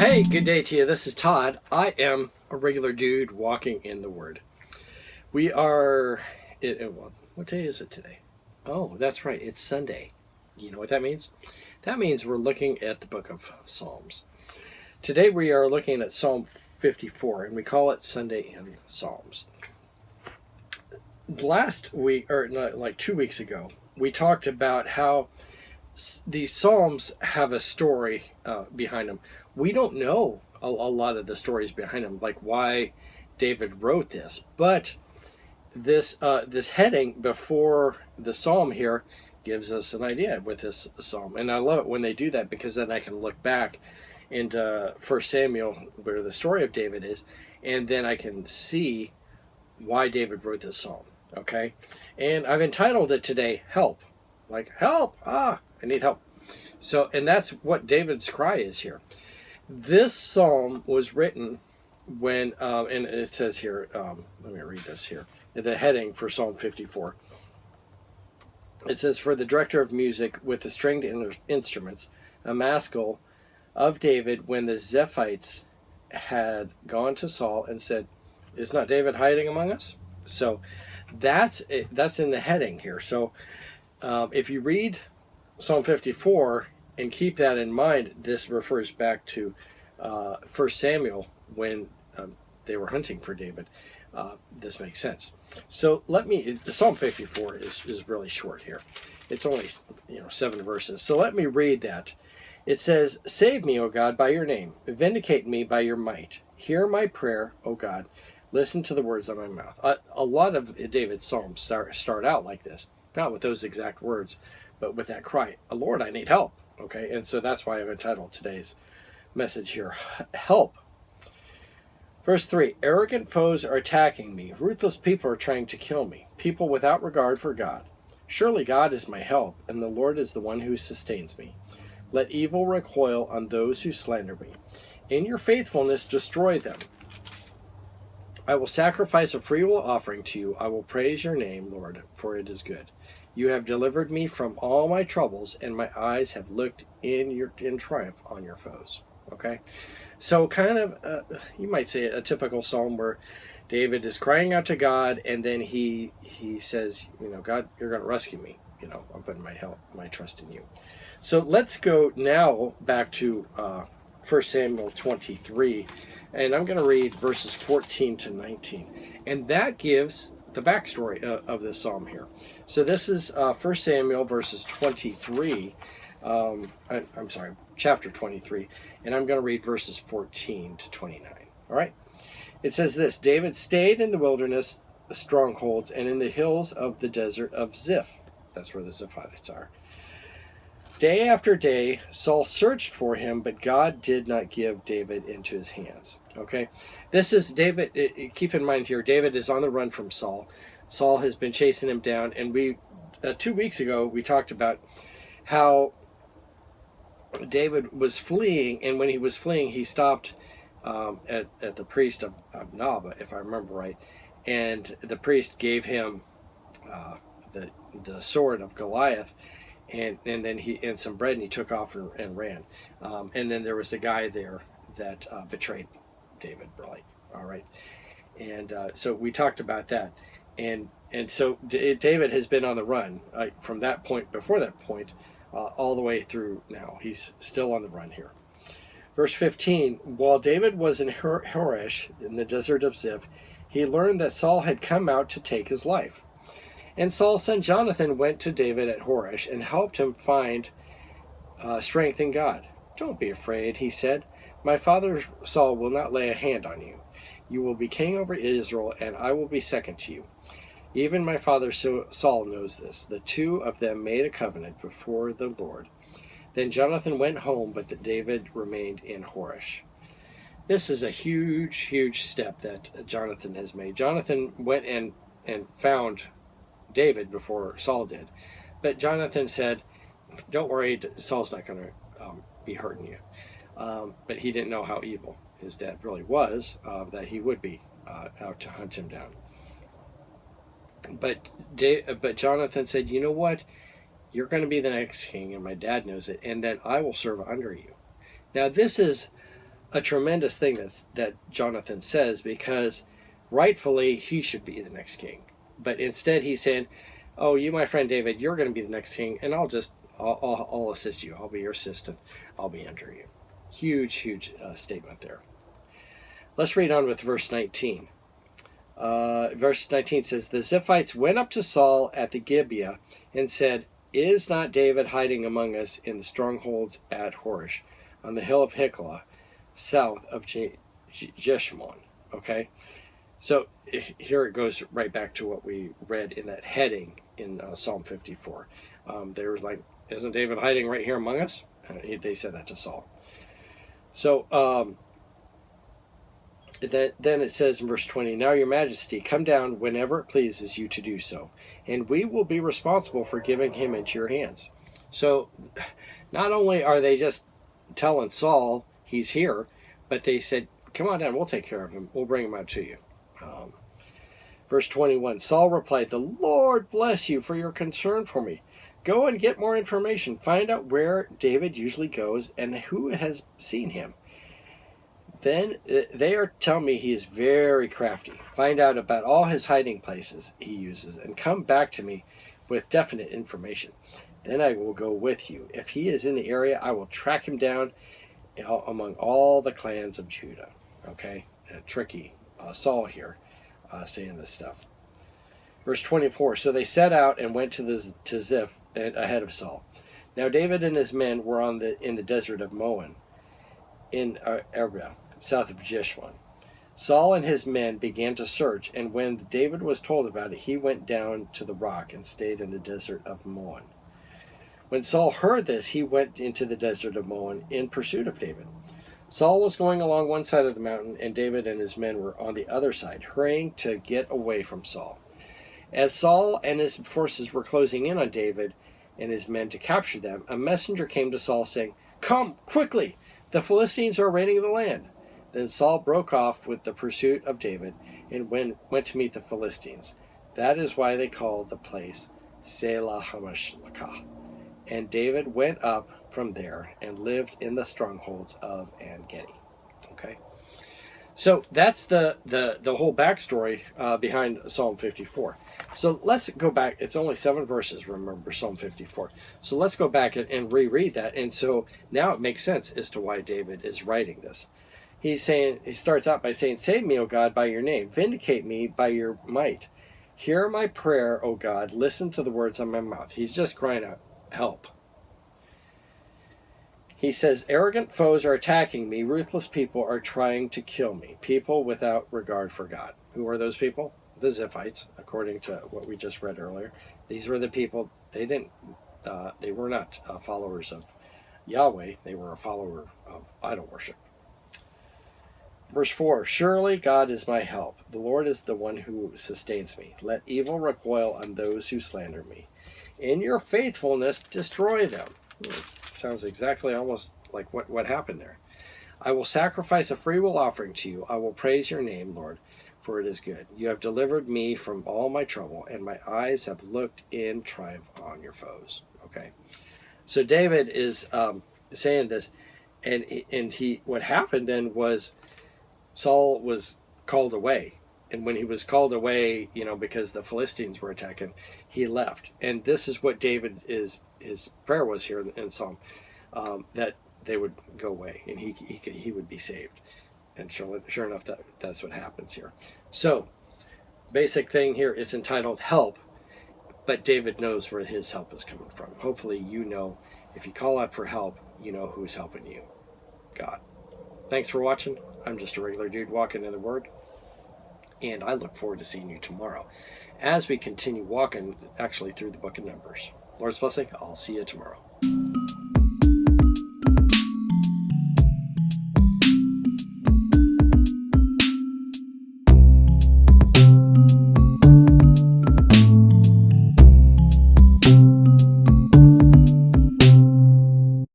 Hey, good day to you. This is Todd. I am a regular dude walking in the Word. We are, what day is it today? Oh, that's right. It's Sunday. You know what that means? That means we're looking at the book of Psalms. Today we are looking at Psalm 54, and we call it Sunday in Psalms. Last week, or not, like 2 weeks ago, we talked about how these Psalms have a story behind them. We don't know a lot of the stories behind them, like why David wrote this. But this heading before the Psalm here gives us an idea with this Psalm. And I love it when they do that, because then I can look back into 1 Samuel, where the story of David is, and then I can see why David wrote this Psalm. Okay? And I've entitled it today, Help. Like, help! I need help. So, and that's what David's cry is here. This psalm was written when, and it says here, let me read this here, the heading for Psalm 54. It says, for the director of music with the stringed instruments, a maskil of David, when the Ziphites had gone to Saul and said, is not David hiding among us? So that's in the heading here. So if you read Psalm 54 and keep that in mind, this refers back to 1 Samuel when they were hunting for David. This makes sense. So the Psalm 54 is really short here. It's only 7 verses. So let me read that. It says, save me, O God, by your name. Vindicate me by your might. Hear my prayer, O God. Listen to the words of my mouth. A lot of David's Psalms start out like this. Not with those exact words, but with that cry, Lord, I need help. Okay, and so that's why I've entitled today's message here, Help. Verse 3, arrogant foes are attacking me. Ruthless people are trying to kill me. People without regard for God. Surely God is my help, and the Lord is the one who sustains me. Let evil recoil on those who slander me. In your faithfulness, destroy them. I will sacrifice a freewill offering to you. I will praise your name, Lord, for it is good. You have delivered me from all my troubles, and my eyes have looked in triumph on your foes. Okay? So kind of, you might say a typical psalm where David is crying out to God, and then he says, God, you're going to rescue me. I'm putting my trust in you. So let's go now back to 1 Samuel 23, and I'm going to read verses 14 to 19. And that gives the backstory of this psalm here. So this is 1 Samuel verses 23, chapter 23, and I'm going to read verses 14 to 29. All right? It says this, David stayed in the wilderness strongholds and in the hills of the desert of Ziph. That's where the Ziphites are. Day after day, Saul searched for him, but God did not give David into his hands. Okay? This is David. Keep in mind here, David is on the run from Saul. Saul has been chasing him down, and 2 weeks ago, we talked about how David was fleeing, and when he was fleeing, he stopped at the priest of Nob, if I remember right, and the priest gave him the sword of Goliath, and then and some bread, and he took off and ran. And then there was a guy there that betrayed David, really. All right, and so we talked about that, and so David has been on the run from that point, before that point, all the way through now. He's still on the run here. Verse 15, while David was in Horesh, in the desert of Ziph, he learned that Saul had come out to take his life. And Saul's son Jonathan went to David at Horesh and helped him find strength in God. Don't be afraid, he said. My father Saul will not lay a hand on you. You will be king over Israel, and I will be second to you. Even my father Saul knows this. The two of them made a covenant before the Lord. Then Jonathan went home, but David remained in Horesh. This is a huge, huge step that Jonathan has made. Jonathan went and found David before Saul did. But Jonathan said, don't worry, Saul's not going to be hurting you. But he didn't know how evil his dad really was, that he would be out to hunt him down. But Jonathan said, you know what? You're going to be the next king, and my dad knows it, and then I will serve under you. Now, this is a tremendous thing that Jonathan says, because rightfully he should be the next king. But instead he's saying, oh, you, my friend David, you're going to be the next king, and I'll assist you. I'll be your assistant. I'll be under you. Huge statement there. Let's read on with verse 19. Verse 19 says, the Ziphites went up to Saul at the Gibeah and said, is not David hiding among us in the strongholds at Horish, on the hill of Hiklah, south of Jeshimon? Okay, so here it goes right back to what we read in that heading in Psalm 54. They were like, isn't David hiding right here among us? They said that to Saul. So then it says in verse 20, now your majesty, come down whenever it pleases you to do so, and we will be responsible for giving him into your hands. So not only are they just telling Saul he's here, but they said, come on down, we'll take care of him. We'll bring him out to you. Verse 21, Saul replied, the Lord bless you for your concern for me. Go and get more information. Find out where David usually goes and who has seen him. Then they are telling me he is very crafty. Find out about all his hiding places he uses and come back to me with definite information. Then I will go with you. If he is in the area, I will track him down among all the clans of Judah. Okay, tricky Saul here saying this stuff. Verse 24, so they set out and went to Ziph ahead of Saul. Now David and his men were in the desert of Moan, in Arba, south of Jeshimon. Saul and his men began to search, and when David was told about it, he went down to the rock and stayed in the desert of Moan. When Saul heard this, he went into the desert of Moan in pursuit of David. Saul was going along one side of the mountain, and David and his men were on the other side, hurrying to get away from Saul. As Saul and his forces were closing in on David and his men to capture them, a messenger came to Saul saying, come, quickly! The Philistines are raiding the land. Then Saul broke off with the pursuit of David and went to meet the Philistines. That is why they called the place Selah Hamashkah. And David went up from there and lived in the strongholds of En-Gedi. Okay, so that's the whole backstory behind Psalm 54. So let's go back. It's only 7 verses, remember, Psalm 54. So let's go back and reread that. And so now it makes sense as to why David is writing this. He starts out by saying, save me, O God, by your name. Vindicate me by your might. Hear my prayer, O God. Listen to the words of my mouth. He's just crying out, help. He says, arrogant foes are attacking me. Ruthless people are trying to kill me. People without regard for God. Who are those people? The Ziphites, according to what we just read earlier. These were the people, they were not followers of Yahweh. They were a follower of idol worship. Verse 4, surely God is my help. The Lord is the one who sustains me. Let evil recoil on those who slander me. In your faithfulness, destroy them. Sounds exactly almost like what happened there. I will sacrifice a freewill offering to you. I will praise your name, Lord, for it is good. You have delivered me from all my trouble, and my eyes have looked in triumph on your foes. Okay, so David is saying this, and what happened then was Saul was called away, and when he was called away, because the Philistines were attacking, he left. And this is what David his prayer was here in Psalm, that they would go away and he would be saved. And sure enough, that's what happens here. So, basic thing here is entitled Help, but David knows where his help is coming from. Hopefully if you call out for help, you know who's helping you. God. Thanks for watching. I'm just a regular dude walking in the Word, and I look forward to seeing you tomorrow as we continue walking actually through the book of Numbers. Lord's blessing. I'll see you tomorrow.